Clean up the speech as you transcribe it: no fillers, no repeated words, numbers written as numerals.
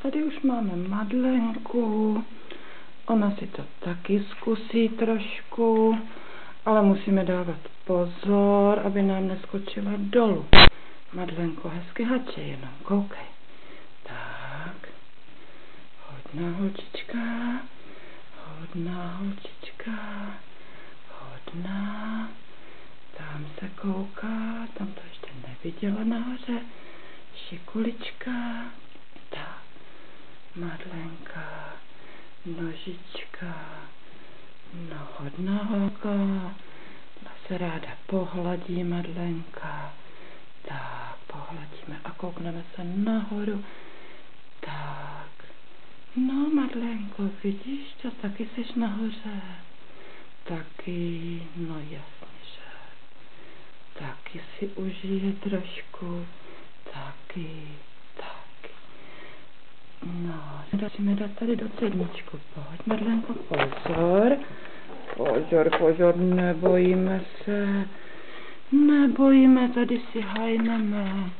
tady už máme Madlenku. Ona si to taky zkusí trošku, ale musíme dávat pozor, aby nám neskočila dolů. Madlenko, hezky hače jenom, koukej. Tak, hodná holčička, hodná holčička, hodná. Tam se kouká, tam to ještě neviděla nahoře. Šikulička, tak, Madlenka, nožička, no hodná holka, ta se ráda pohladí, Madlenka, tak, pohladíme a koukneme se nahoru, tak, no Madlenko, vidíš, to taky jsi nahoře, taky, no jasně, že, taky si užije trošku, taky. No, musíme dát tady do cedničku. Pojď, Madlenko, pozor. Pozor, nebojíme se. Nebojíme, tady si hajneme.